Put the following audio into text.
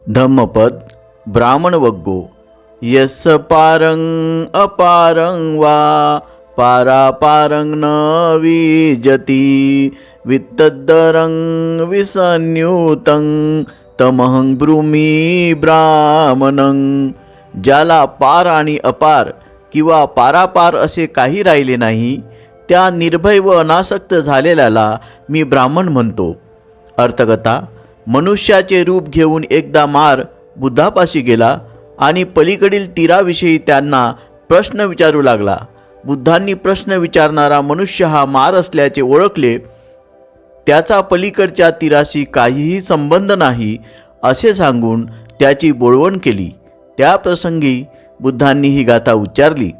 धम्मपद ब्राह्मण वग्गो यस्स पारं अपारं वा पारापारं न विजति वित्तद्दरं विसंयुतं तमहं ब्रूमि ब्राह्मणं। ज्याला पार आणि अपार किंवा पारापार असे काही राहिले नाही त्या निर्भय व अनासक्त झालेल्याला मी ब्राह्मण म्हणतो। अर्थकथा, मनुष्याचे रूप घेऊन एकदा मार बुद्धापाशी गेला आणि पलीकडील तीराविषयी त्यांना प्रश्न विचारू लागला। बुद्धांनी प्रश्न विचारणारा मनुष्य हा मार असल्याचे ओळखले, त्याचा पलीकडच्या तीराशी काहीही संबंध नाही असे सांगून त्याची बोळवण केली। त्या प्रसंगी बुद्धांनी ही गाथा उच्चारली।